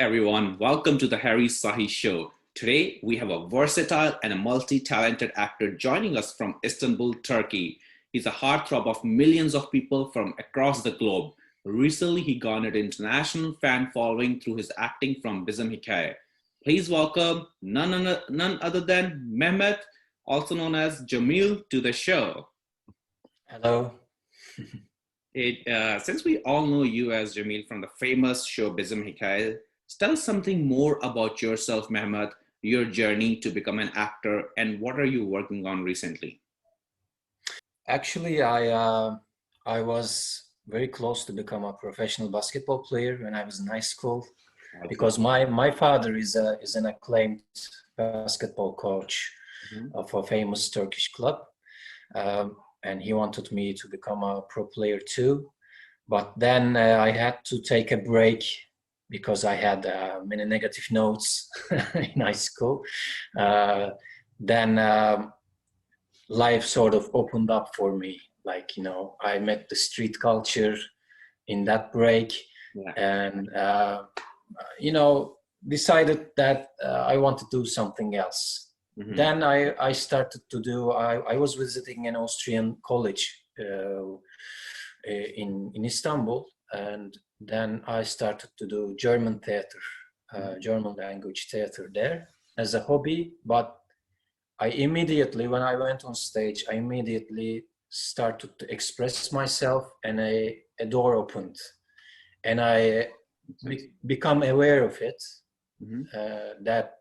everyone, welcome to the Harry Sahi show. Today we have a versatile and a multi-talented actor joining us from Istanbul, Turkey. He's a heartthrob of millions of people from across the globe. Recently he garnered international fan following through his acting from Bizim Hikaye. Please welcome none other than Mehmet, also known as Jamil, to the show. Hello. Since we all know you as Jamil from the famous show Bizim Hikaye, tell us something more about yourself, Mehmet, your journey to become an actor, and what are you working on recently? Actually, I was very close to become a professional basketball player when I was in high school, because my father is an acclaimed basketball coach of a famous Turkish club, and he wanted me to become a pro player too. But then I had to take a break because I had many negative notes in high school. Then life sort of opened up for me. Like, I met the street culture in that break, and, decided that I want to do something else. Then I started to do, I was visiting an Austrian college in Istanbul, and then I started to do German theater, German language theater there as a hobby. But I immediately, when I went on stage, I immediately started to express myself, and a door opened, and I become aware of it, that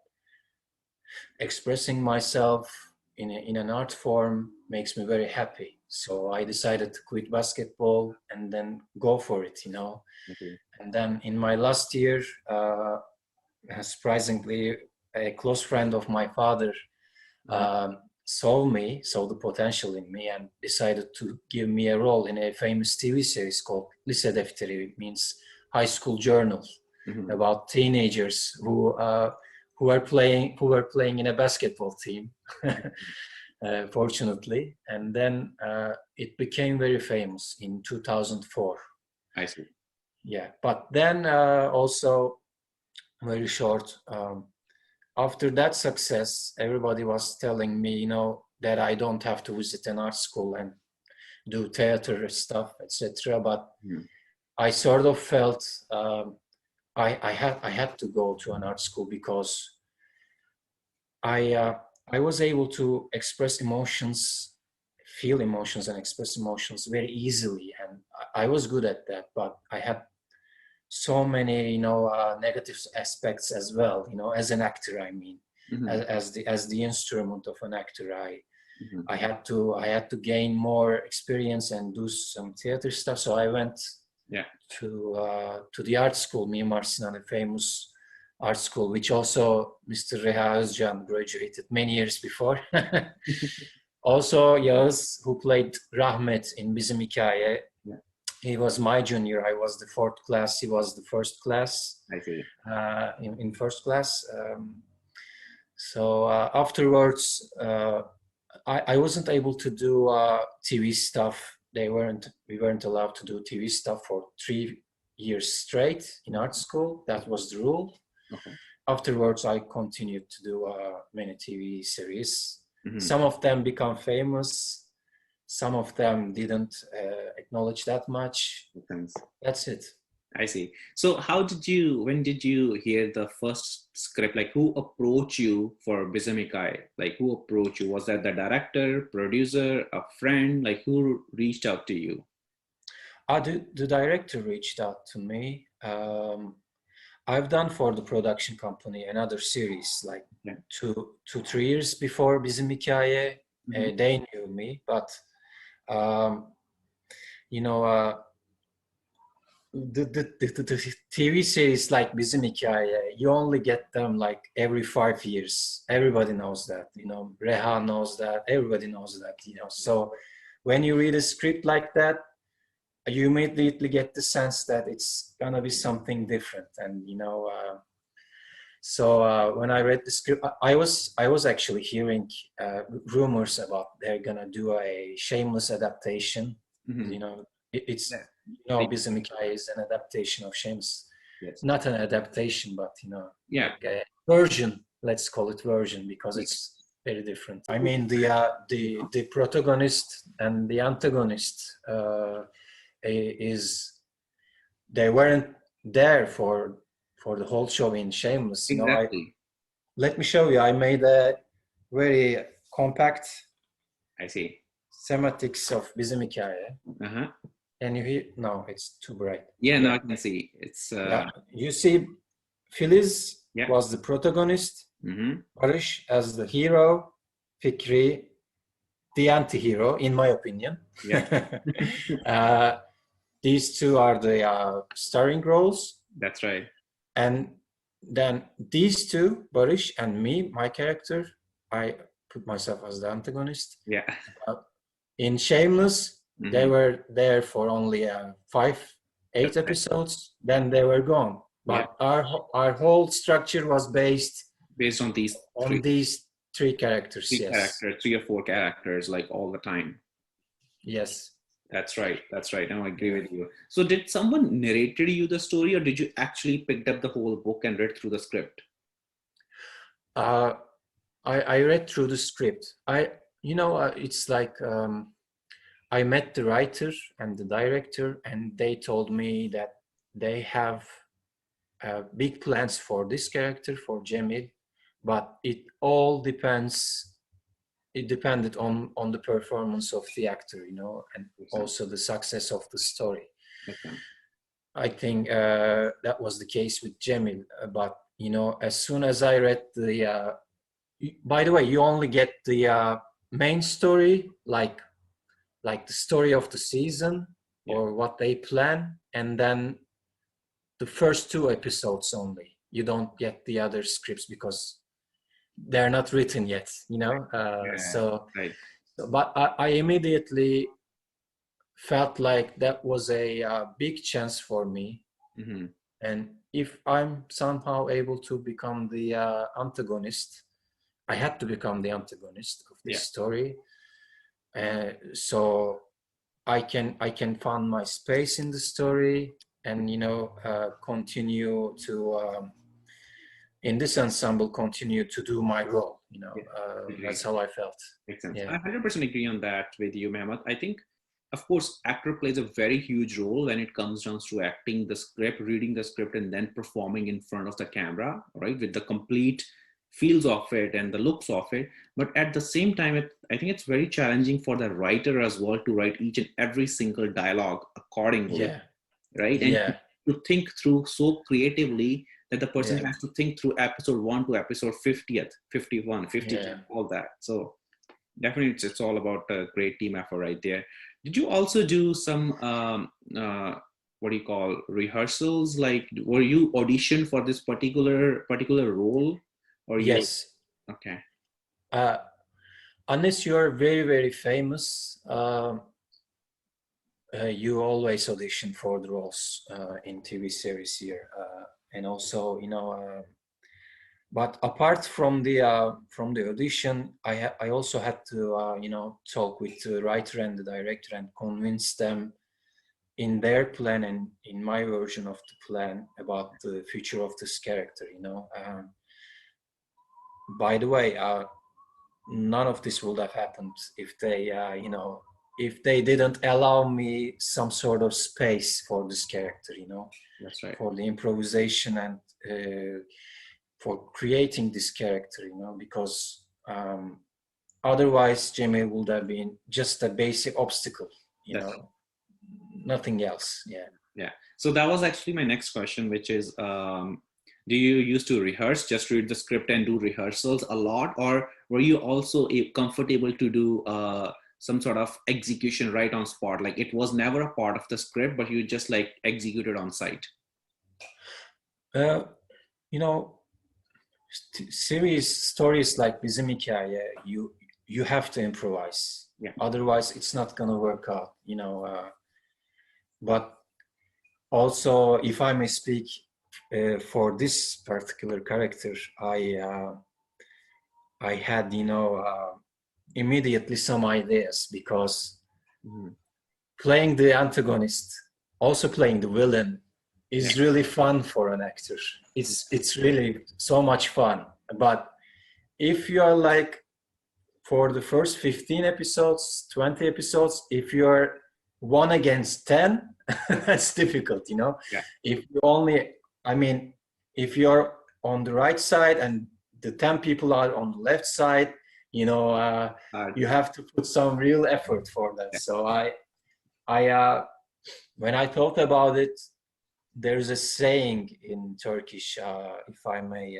expressing myself in an art form makes me very happy. So I decided to quit basketball and then go for it, And then in my last year, surprisingly, a close friend of my father saw the potential in me, and decided to give me a role in a famous TV series called Lise Defteri. It means high school journal, about teenagers who were playing in a basketball team. Fortunately, and then it became very famous in 2004. I see. Yeah, but then also very short. After that success, everybody was telling me, that I don't have to visit an art school and do theater stuff, etc. But I sort of felt I had to go to an art school, because I was able to express emotions, feel emotions and express emotions very easily. And I was good at that, but I had so many, negative aspects as well, as an actor, I mean, as the instrument of an actor, I had to gain more experience and do some theater stuff. So I went to the art school, Mimar Sinan, a famous art school, which also Mr. Rehearsals graduated many years before. Also, Yağız, who played Rahmet in Bizim Hikaye, he was my junior. I was the fourth class. He was the first class. I see. In first class. So afterwards, I wasn't able to do TV stuff. We weren't allowed to do TV stuff for 3 years straight in art school. That was the rule. Afterwards, I continued to do many TV series. Some of them become famous. Some of them didn't acknowledge that much. That's it. I see. So when did you hear the first script? Like, who approached you for Bizim Hikaye? Like, who approached you? Was that the director, producer, a friend? Like, who reached out to you? The director reached out to me. I've done for the production company another series, like 2-3 years before Bizim Hikaye. They knew me, but the TV series like Bizim Hikaye, you only get them like every 5 years. Everybody knows that, Reha knows that, everybody knows that, So when you read a script like that, you immediately get the sense that it's gonna be something different. And so when I read the script, I was actually hearing rumors about they're gonna do a shameless adaptation. It's Bizim Hikaye is an adaptation of Shameless. Yes. not an adaptation, but Yeah. like a version. Let's call it version because it's very different. I mean, the protagonist and the antagonist they weren't there for the whole show in Shameless. Exactly. Let me show you. I made a very compact I see. semantics of Bizim Hikaye. Uh-huh. Can you hear? No, it's too bright. Yeah, now I can see. It's Yeah. You see, Filiz yeah. was the protagonist, Mm-hmm. Barış as the hero, Fikri the anti-hero, in my opinion. Yeah. These two are the starring roles. That's right. And then these two, Barış and me, my character, I put myself as the antagonist. Yeah. In Shameless, they were there for only 8 episodes. Then they were gone. But our whole structure was based on these three characters. Three or four characters, like all the time. Yes. That's right. Now I agree with you. So did someone narrated you the story, or did you actually picked up the whole book and read through the script? I read through the script. It's like I met the writer and the director, and they told me that they have big plans for this character, for Cemil, but it all depends. It depended on the performance of the actor, and also the success of the story. Okay. I think that was the case with Cemil, but as soon as I read by the way, you only get the main story, like the story of the season or what they plan, and then the first 2 episodes only. You don't get the other scripts because they're not written yet, But I immediately felt like that was a big chance for me. Mm-hmm. And if I'm somehow able to become the antagonist, I had to become the antagonist of this story. So I can find my space in the story and, continue to, in this ensemble, continue to do my role. That's how I felt. Makes sense. Yeah. I 100% agree on that with you, Mehmet. I think, of course, actor plays a very huge role when it comes down to acting the script, reading the script, and then performing in front of the camera, right? With the complete feels of it and the looks of it. But at the same time, I think it's very challenging for the writer as well to write each and every single dialogue accordingly, right? And to think through so creatively that the person has to think through episode 1 to episode 50th, 51, 52, all that. So definitely it's all about a great team effort right there. Did you also do some, rehearsals? Like, were you auditioned for this particular role? Or yes. Okay. Unless you are very, very famous, you always audition for the roles in TV series here. And also, but apart from the audition, I also had to talk with the writer and the director and convince them in their plan and in my version of the plan about the future of this character. By the way, none of this would have happened if they if they didn't allow me some sort of space for this character, That's right. For the improvisation and for creating this character, because otherwise Cemil would have been just a basic obstacle, nothing else. Yeah. So that was actually my next question, which is, do you used to rehearse, just read the script and do rehearsals a lot, or were you also comfortable to do some sort of execution right on spot? Like it was never a part of the script, but you just like executed on site? Series stories like Bizim Hikaye, you have to improvise. Yeah. Otherwise, it's not gonna work out. But also, if I may speak for this particular character, I had immediately some ideas because playing the antagonist, also playing the villain, is really fun for an actor. It's really so much fun. But if you are like, for the first 15 episodes, 20 episodes, if you're 1 against 10, that's difficult, you know. Yeah. If you only, I mean, if you're on the right side and the 10 people are on the left side, you know, you have to put some real effort for that. Yeah. So when I thought about it, there's a saying in Turkish, if I may,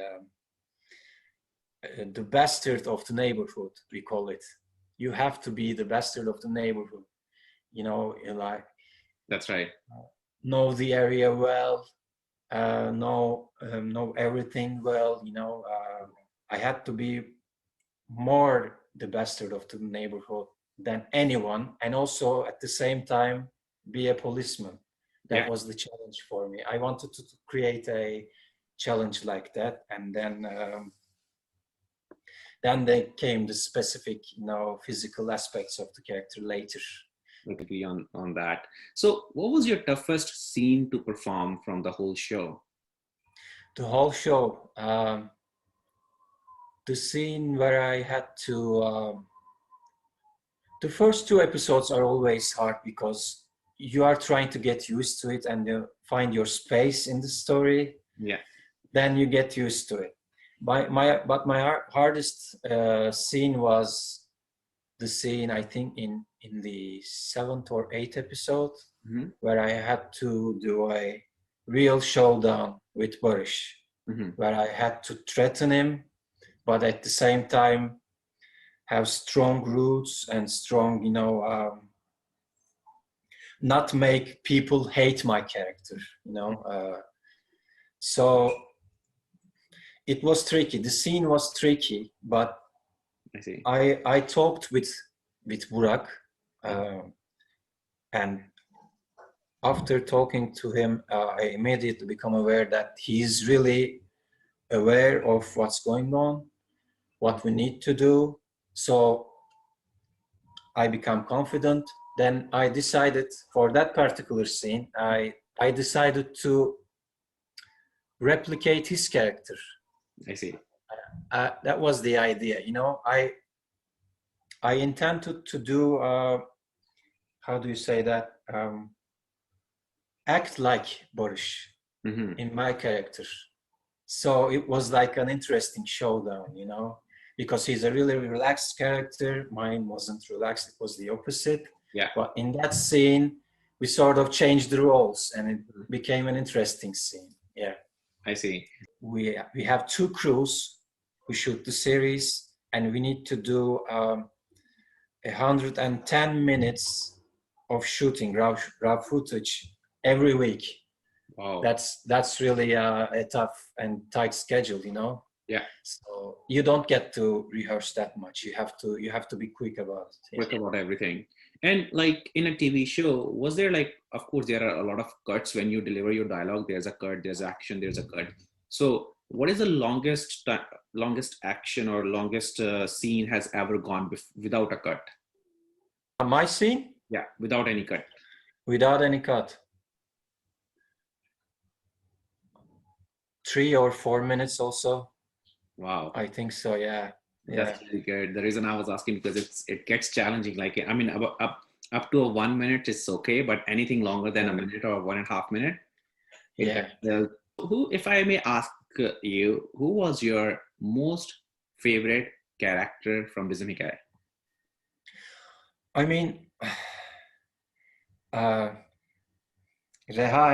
the bastard of the neighborhood, we call it. You have to be the bastard of the neighborhood. You know, like, that's right. Know the area well, know everything well. You know, I had to be more the bastard of the neighborhood than anyone, and also at the same time be a policeman. That was the challenge for me. I wanted to create a challenge like that, and then they came the specific, you know, physical aspects of the character later. I agree on that. So what was your toughest scene to perform from the whole show? The whole show, the scene where I had to, the first 2 episodes are always hard because you are trying to get used to it and find your space in the story. Yeah. Then you get used to it. But my hardest scene was the scene, I think, in the 7th or 8th episode, where I had to do a real showdown with Barış, where I had to threaten him, but at the same time have strong roots and strong, you know, not make people hate my character, you know. So it was tricky. The scene was tricky, but I see. I talked with Burak, and after talking to him, I immediately become aware that he's really aware of what's going on, what we need to do. So I become confident. Then I decided for that particular scene, I decided to replicate his character. I see. That was the idea, you know. I intended to do, how do you say that? Act like Barış in my character. So it was like an interesting showdown, you know, because he's a really relaxed character. Mine wasn't relaxed, it was the opposite. Yeah. But in that scene, we sort of changed the roles and it became an interesting scene. Yeah. I see. We have 2 crews who shoot the series, and we need to do 110 minutes of shooting raw footage every week. Wow. That's really a tough and tight schedule, you know. Yeah. So you don't get to rehearse that much. You have to be quick about it. Quick about everything. And like in a TV show, was there, like, of course there are a lot of cuts when you deliver your dialogue. There's a cut, there's action, there's a cut. So what is the longest action or longest scene has ever gone without a cut? My scene? Yeah, without any cut. Without any cut. 3 or 4 minutes also. Wow. I think so, yeah. That's really good. The reason I was asking, because it gets challenging. Like, I mean, up to 1 minute is okay, but anything longer than a minute or 1.5 minutes. Yeah. Who, if I may ask you, who was your most favorite character from Bizim Hikaye? I mean, Reha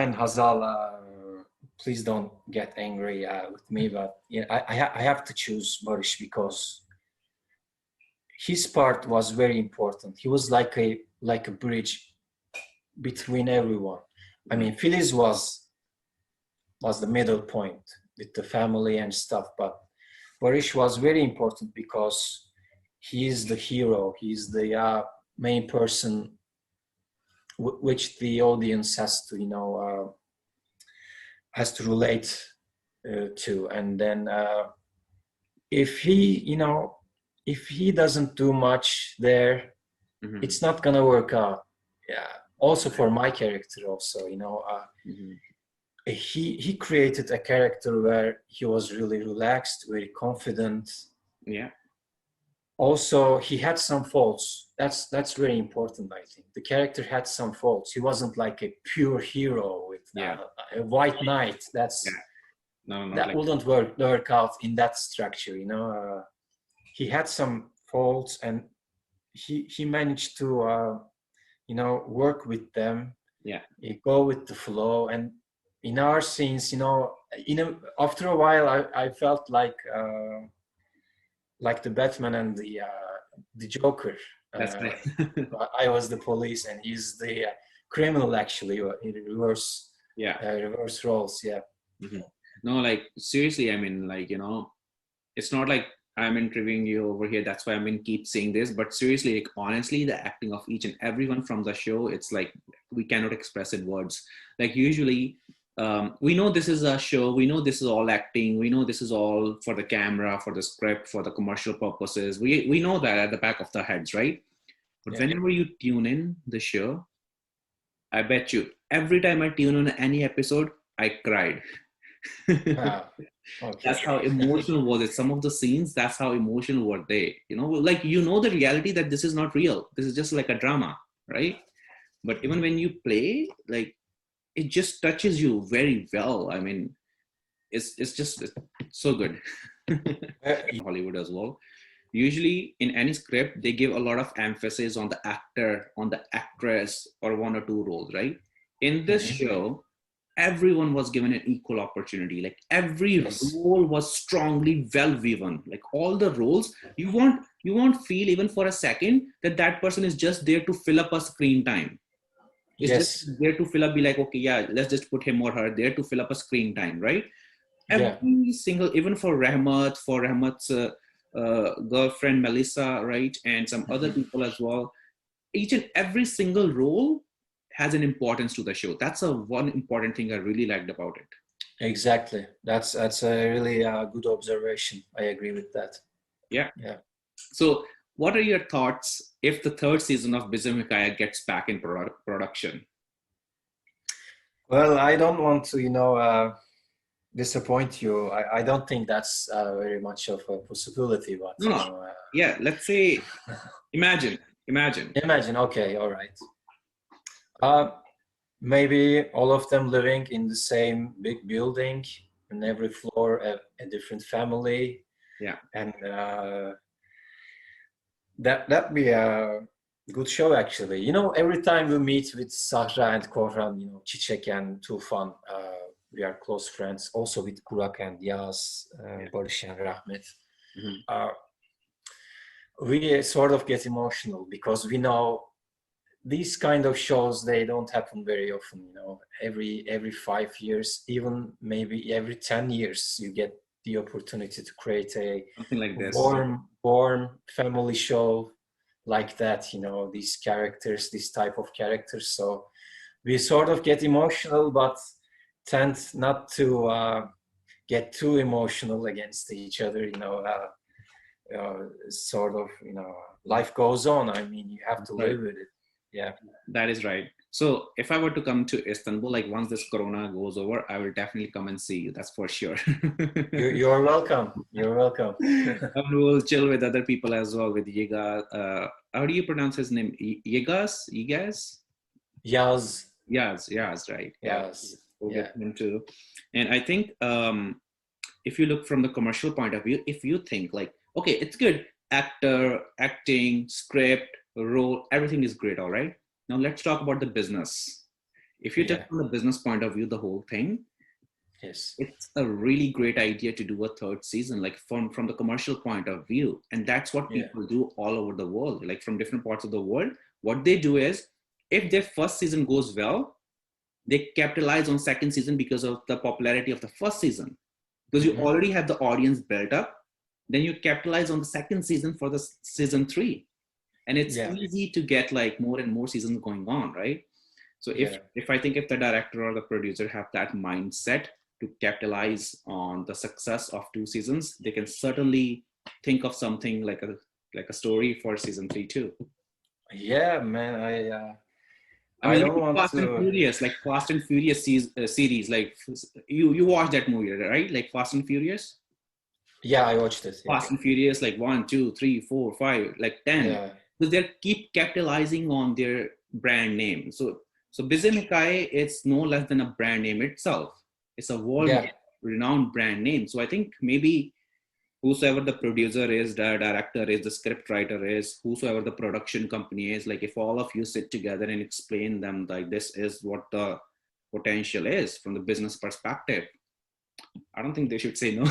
and Hazal, please don't get angry with me, but yeah, I have to choose Barış because his part was very important. He was like a bridge between everyone. I mean, Filiz was the middle point with the family and stuff, but Barış was very important because he is the hero. He's the main person which the audience has to, you know, has to relate to. And then if he doesn't do much there, it's not gonna work out. Yeah. Also for my character also, you know, he created a character where he was really relaxed, very confident. Yeah. Also, he had some faults. That's very important, I think. The character had some faults. He wasn't like a pure hero with Yeah. a white knight. Yeah. No, not That like wouldn't work out in that structure, you know. He had some faults, and he managed to you know, work with them. yeah. Go with the flow. And in our scenes, you know, after a while, I felt like the Batman and the Joker. That's Uh, right. I was the police, and he's the criminal, actually, in Yeah. reverse roles. Yeah. Mhm. No, like seriously, I mean, like, it's not like I'm interviewing you over here. That's why keep saying this. But seriously, like honestly, the acting of each and everyone from the show, it's like we cannot express in words. Like usually, we know this is a show. We know this is all acting. We know this is all for the camera, for the script, for the commercial purposes. We know that at the back of the heads, right? But Yeah. whenever you tune in the show, I bet you every time I tune on any episode, I cried. Ah, okay. That's how emotional was it. Some of the scenes, that's how emotional were they. Like the reality that this is not real. This is just like a drama, right? But even when you play, like it just touches you very well. I mean, it's so good. Hollywood as well. Usually in any script, they give a lot of emphasis on the actor, on the actress, or one or two roles, right? In this show, everyone was given an equal opportunity. Like every role was strongly well woven. Like all the roles, you won't feel even for a second that person is just there to fill up a screen time. It's just there to fill up, be like, okay, yeah, let's just put him or her there to fill up a screen time, right? Every single, even for Rahmat's girlfriend Melissa, right, and some other people as well, each and every single role has an importance to the show. That's one important thing I really liked about it. Exactly. That's a really good observation. I agree with that. Yeah. So what are your thoughts if the third season of Bizim Hikaye gets back in production? Well, I don't want to, disappoint you. I don't think that's very much of a possibility, but No. Yeah, let's say, imagine. Okay, all right. Maybe all of them living in the same big building, in every floor a different family. Yeah. And that'd be a good show, actually. Every time we meet with Sahra and Korhan, Çiçek and Tufan, we are close friends. Also with Burak and Yaz, Barış and Rahmet. We sort of get emotional because we know these kind of shows, they don't happen very often. Every 5 years, even maybe every 10 years, you get the opportunity to create something like this warm family show like that. These characters, this type of characters. So we sort of get emotional, but tend not to get too emotional against each other. Sort of, life goes on. I mean, you have to live with it. Yeah, that is right. So if I were to come to Istanbul, like once this corona goes over, I will definitely come and see you. That's for sure. You're welcome. You're welcome. And we'll chill with other people as well, with Yiga. How do you pronounce his name? Yigas? Yaz, right? Yaz. We'll get him too. And I think if you look from the commercial point of view, if you think like, okay, it's good, actor, acting, script, role, everything is great, all right? Now let's talk about the business. If you take from the business point of view, the whole thing, it's a really great idea to do a third season, like from the commercial point of view. And that's what people do all over the world, like from different parts of the world. What they do is, if their first season goes well, they capitalize on second season because of the popularity of the first season. Because you already have the audience built up, then you capitalize on the second season for the season 3. And it's easy to get like more and more seasons going on, right? So if I think if the director or the producer have that mindset to capitalize on the success of 2 seasons, they can certainly think of something like a story for season 3 too. Yeah, man. I I mean, don't like want Fast and to. Furious, like Fast and Furious series, like you watched that movie, right? Like Fast and Furious, Yeah, I watched it. Yeah, Fast and Furious, like 1, 2, 3, 4, 5, like 10. yeah, Because they keep capitalizing on their brand name. So Bizim Hikaye, it's no less than a brand name itself. It's a world yeah. renowned brand name. So I think maybe whosoever the producer is, the director is, the script writer is, whosoever the production company is, like if all of you sit together and explain them like this is what the potential is from the business perspective, I don't think they should say no.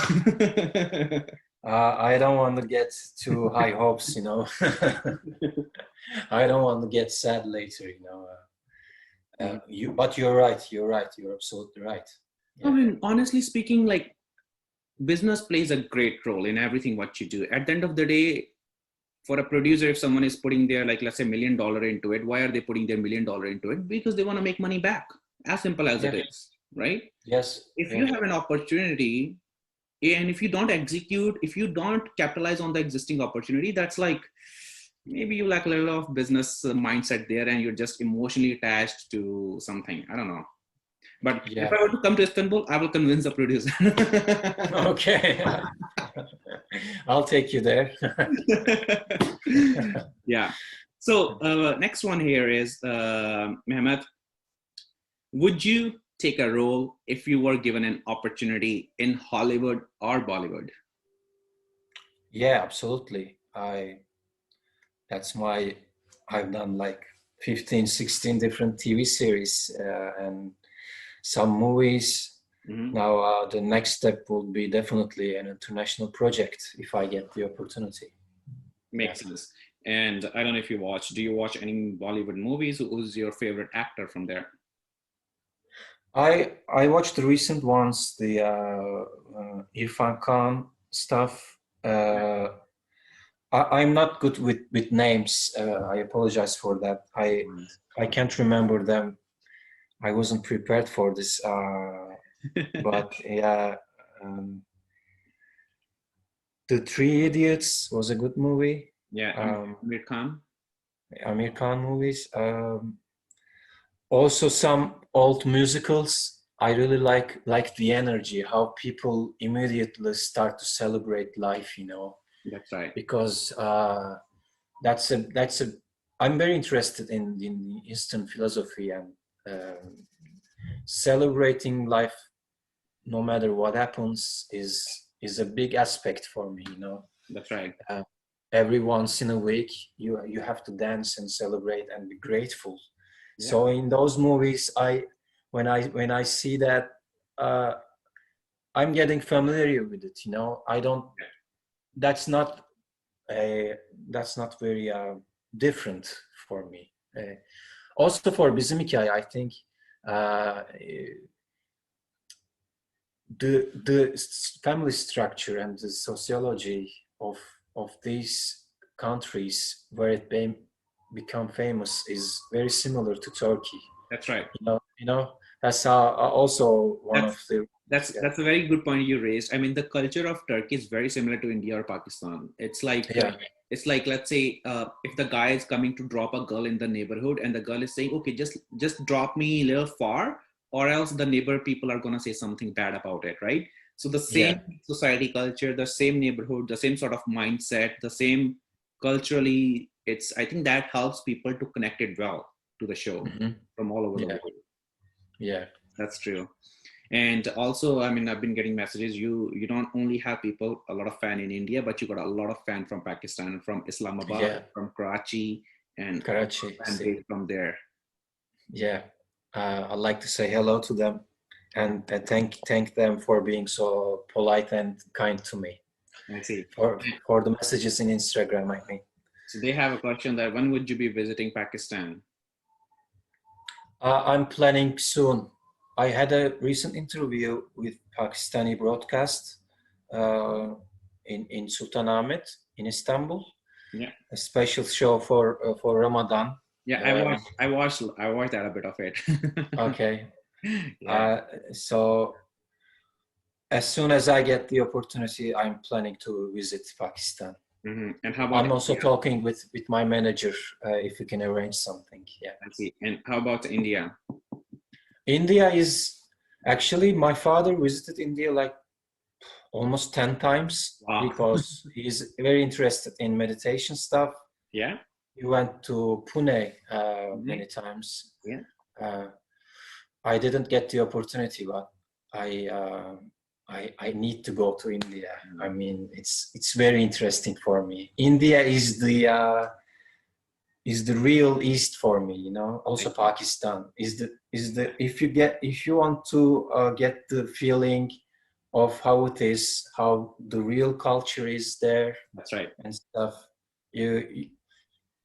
I don't want to get too high hopes, you know. I don't want to get sad later, you know. But you're right. You're right. You're absolutely right. I Yeah. mean, honestly speaking, like business plays a great role in everything what you do. At the end of the day, for a producer, if someone is putting their, like, let's say $1 million into it, why are they putting their $1 million into it? Because they want to make money back. As simple as it Yeah. is, right? Yes. If you Yeah. have an opportunity and if you don't execute, if you don't capitalize on the existing opportunity, that's like maybe you lack a little of business mindset there and you're just emotionally attached to something. I don't know. But if Yeah. I were to come to Istanbul, I will convince the producer. Okay. I'll take you there. Yeah. So next one here is Mehmet. Would you take a role if you were given an opportunity in Hollywood or Bollywood? Yeah, absolutely. That's why I've done like 15, 16 different TV series and some movies. Mm-hmm. Now, the next step will be definitely an international project if I get the opportunity. Makes sense. And I don't know if you watch, do you watch any Bollywood movies? Who's your favorite actor from there? I watched the recent ones, the Irfan Khan stuff. I'm not good with names. I apologize for that. I can't remember them. I wasn't prepared for this. But yeah, um, The Three Idiots was a good movie. Yeah, Amir Khan. Amir Khan movies. Also some old musicals. I really like the energy, how people immediately start to celebrate life, you know, That's right. because that's a I'm very interested in the Eastern philosophy and celebrating life no matter what happens is a big aspect for me, you know. That's right. Every once in a week you have to dance and celebrate and be grateful. Yeah. So in those movies, when I see that, I'm getting familiar with it, you know. I don't that's not that's not very different for me. Also for Bizim Hikaye, I think the family structure and the sociology of these countries where it become famous is very similar to Turkey. That's right. You know that's also one of the. That's a very good point you raised. I mean, the culture of Turkey is very similar to India or Pakistan. It's like let's say if the guy is coming to drop a girl in the neighborhood and the girl is saying, okay, just drop me a little far, or else the neighbor people are gonna say something bad about it, right? So the same society culture, the same neighborhood, the same sort of mindset, the same culturally. I think that helps people to connect it well to the show from all over the world. Yeah, that's true. And also, I mean, I've been getting messages. You don't only have people, a lot of fan in India, but you got a lot of fan from Pakistan, from Islamabad, from Karachi, and Karachi, fan from there. Yeah, I'd like to say hello to them, and thank them for being so polite and kind to me. I see. For the messages in Instagram, I think. So they have a question that when would you be visiting Pakistan? I'm planning soon. I had a recent interview with Pakistani broadcast in Sultanahmet in Istanbul. Yeah. A special show for Ramadan. Yeah, I watched that a bit of it. Okay. Yeah. So as soon as I get the opportunity, I'm planning to visit Pakistan. And how about I'm also India? talking with my manager if we can arrange something. Yeah. I see. And how about India? India is actually, my father visited India like almost 10 times Wow. because he's very interested in meditation stuff. Yeah. He went to Pune Mhm. many times. Yeah. Uh, I didn't get the opportunity, but I, uh, I need to go to India. I mean, it's very interesting for me. India is the real East for me, you know. I Also, see. Pakistan is the if you want to get the feeling of how it is, how the real culture is there That's right. and stuff. You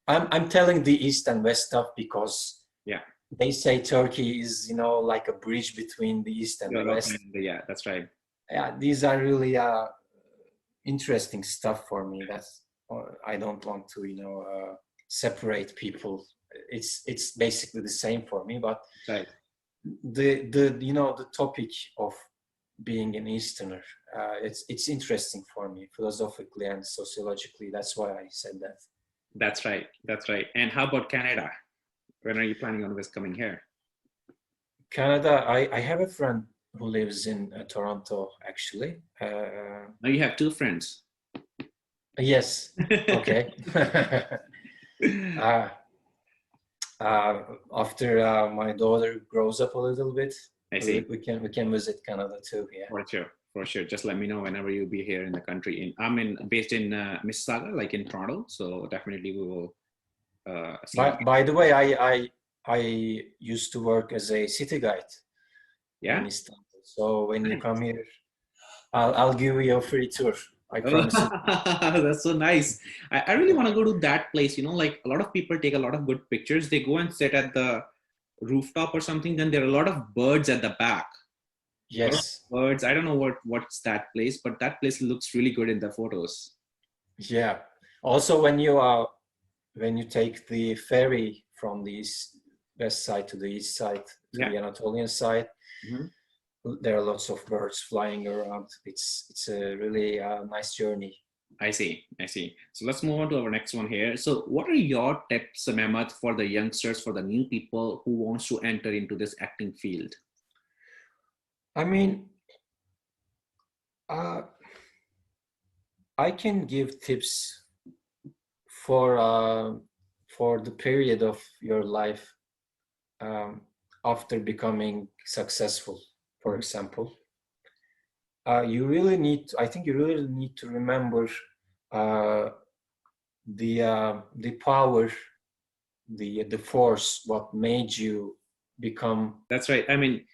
I'm telling the East and West stuff because Yeah. they say Turkey is, you know, like a bridge between the East and the Europe West. and yeah, that's right. Yeah, these are really interesting stuff for me. That's I don't want to, you know, separate people. It's basically the same for me. But That's right. the you know, the topic of being an Easterner, it's interesting for me philosophically and sociologically. That's why I said that. That's right. That's right. And how about Canada? When are you planning on this coming here? Canada, I have a friend who lives in Toronto, actually. Now you have two friends. Yes. Okay. uh, After my daughter grows up a little bit, I see. we can visit Canada too. Yeah. For sure. For sure. Just let me know whenever you'll be here in the country. I'm based in Mississauga, like in Toronto. So definitely we will see. By the way, I used to work as a city guide in Yeah. Istanbul. So when you Nice. come here, I'll give you a free tour. I Oh, promise you. that's so nice. I really want to go to that place. You know, like a lot of people take a lot of good pictures. They go and sit at the rooftop or something. Then there are a lot of birds at the back. A lot of Yes. birds. I don't know what's that place, but that place looks really good in the photos. Yeah. Also, when you take the ferry from the west side to the east side to Yeah. the Anatolian side, Mhm. there are lots of birds flying around. It's a really nice journey. I see. I see. So let's move on to our next one here. So what are your tips, Mehmet, for the youngsters, for the new people who wants to enter into this acting field? I mean, uh, I can give tips for for the period of your life um, after becoming successful. For Mhm. example, you really need. I think you really need to remember uh, the power, the force, what made you become. That's right. I mean,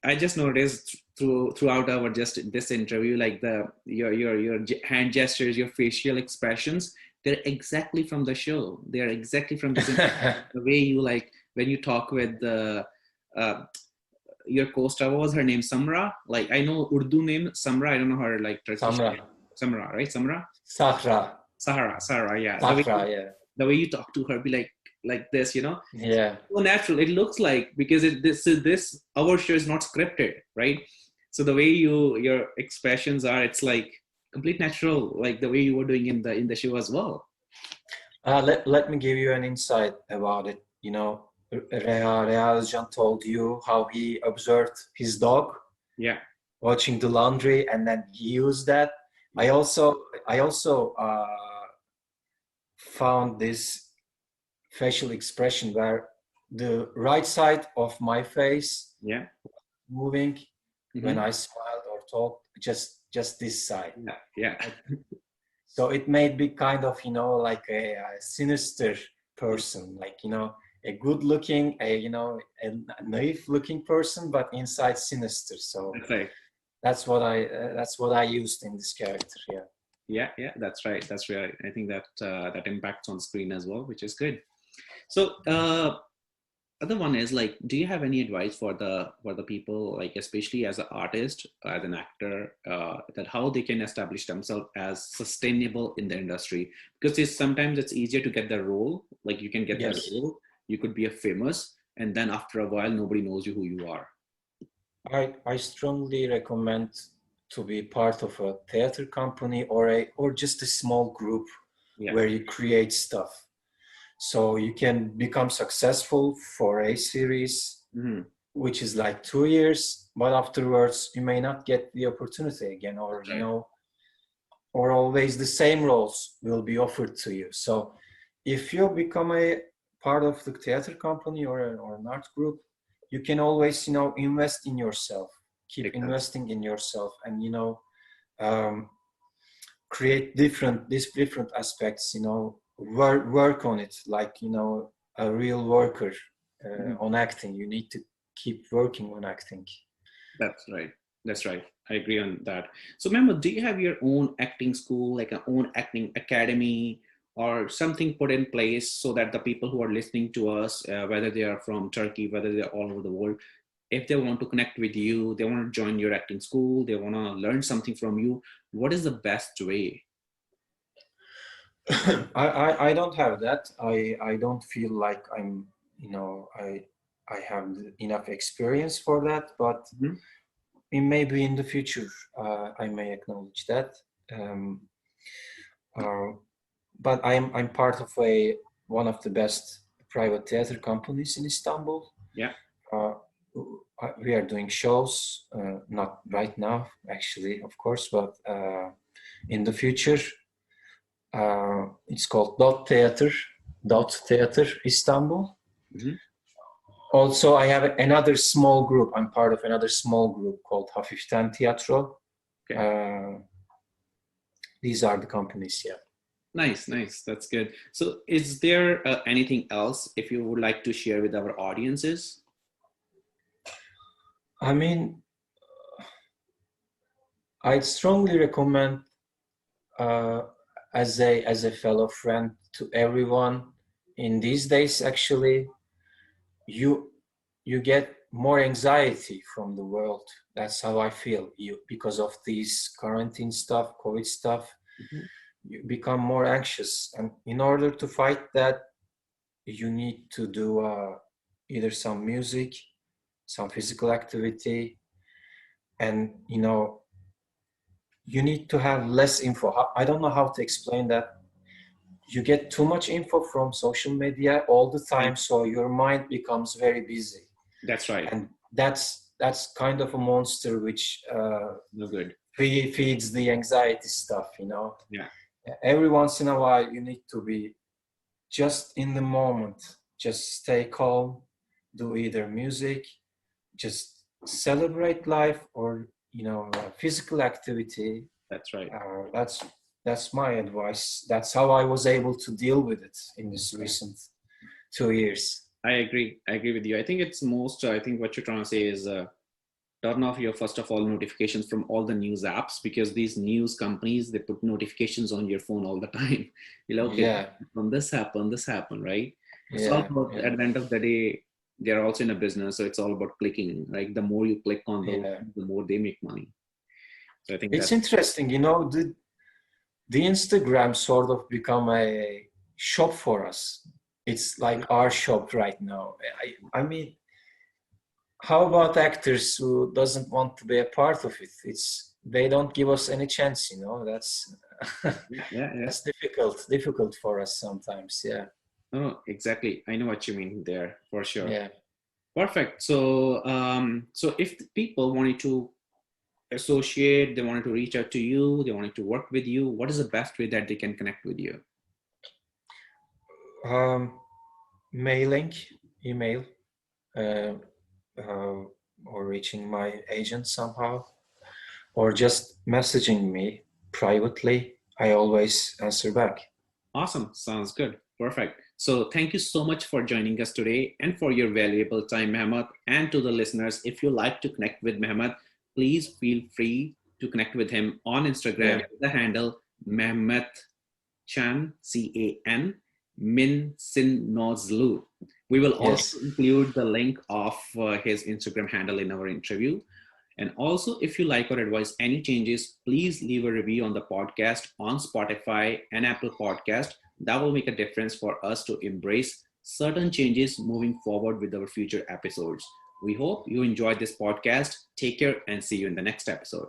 I just noticed throughout our just this interview, like your hand gestures, your facial expressions, they're exactly from the show. They're exactly from this. The way you like when you talk with the your co-star, what was her name? Samra. Like I know Urdu name Samra. I don't know her like Turkish Samra, name. Samra, right? Samra. Sahra, Sahara. Yeah. Sahra, yeah, The way you talk to her, be like this, you know. yeah. So natural it looks like because this our show is not scripted, right? So the way your expressions are, it's like complete natural, like the way you were doing in the show as well. Let me give you an insight about it. You know, Reha told you how he observed his dog Yeah. watching the laundry, and then he used that. I Yeah. also found this facial expression where the right side of my face Yeah. moving when Hmm. I smiled or talked, just this side. Yeah. Yeah. So it made me kind of, you know, like a sinister person, like, you know, a good looking, you know, a naive looking person, but inside sinister. So That's right. that's what I used in this character. Yeah. Yeah. Yeah. That's right. That's right. I think that that impacts on screen as well, which is good. So other one is like, do you have any advice for the people, like especially as an artist, as an actor, that how they can establish themselves as sustainable in the industry? Because sometimes it's easier to get the role, like you can get the Yes. role, you could be a famous, and then after a while nobody knows you who you are. I strongly recommend to be part of a theater company or just a small group where you create stuff. So you can become successful for a series, which is like 2 years, but afterwards you may not get the opportunity again, or you know, or always the same roles will be offered to you. So if you become a part of the theater company or an art group, you can always, you know, invest in yourself, keep investing in yourself, and, you know, create these different aspects, you know, work on it like, you know, a real worker on acting. You need to keep working on acting. That's right. That's right. I agree on that. So, Mehmet, do you have your own acting school, like an own acting academy, or something put in place so that the people who are listening to us, whether they are from Turkey, whether they're all over the world, if they want to connect with you, they want to join your acting school, they want to learn something from you, what is the best way? I don't have that. I don't feel like I'm, you know, I have enough experience for that, but maybe in the future I may acknowledge that. But I'm part of one of the best private theater companies in Istanbul. Yeah. We are doing shows, not right now, actually, of course, but in the future. It's called Dot Theater Istanbul. Also, I have another small group. I'm part of another small group called Hafiften Tiyatro. These are the companies, yeah. Nice. That's good. So is there anything else if you would like to share with our audiences? I mean, I'd strongly recommend as a fellow friend to everyone in these days, actually, you get more anxiety from the world. That's how I feel. Because of these quarantine stuff, COVID stuff, you become more anxious. And in order to fight that, you need to do either some music, some physical activity, and, you know, you need to have less info. I don't know how to explain that. You get too much info from social media all the time, so your mind becomes very busy. That's right. And that's kind of a monster which no good. Feeds the anxiety stuff, you know. Yeah. Every once in a while, you need to be just in the moment. Just stay calm, do either music, just celebrate life, or, you know, physical activity. That's right. That's my advice. That's how I was able to deal with it in this recent 2 years. I agree with you. I think it's I think what you're trying to say is turn off your, first of all, notifications from all the news apps, because these news companies, they put notifications on your phone all the time. You know, okay, this happened, right? It's all about, at the end of the day, they're also in a business, so it's all about clicking. Like the more you click on those, the more they make money. So I think it's interesting, you know, the Instagram sort of become a shop for us. It's like our shop right now. I mean, how about actors who doesn't want to be a part of it? They don't give us any chance, you know. That's that's difficult for us sometimes. Yeah. Oh, exactly. I know what you mean there, for sure. Yeah. Perfect. So so if the people wanted to associate, they wanted to reach out to you, they wanted to work with you, what is the best way that they can connect with you? Email, or reaching my agent somehow, or just messaging me privately. I always answer back. Awesome. Sounds good. Perfect. So thank you so much for joining us today and for your valuable time, Mehmet. And to the listeners, if you like to connect with Mehmet, please feel free to connect with him on Instagram. The handle Mehmetcan, CAN, Mincinozlu. We will also include the link of his Instagram handle in our interview. And also, if you like or advise any changes, please leave a review on the podcast on Spotify and Apple Podcast. That will make a difference for us to embrace certain changes moving forward with our future episodes. We hope you enjoyed this podcast. Take care and see you in the next episode.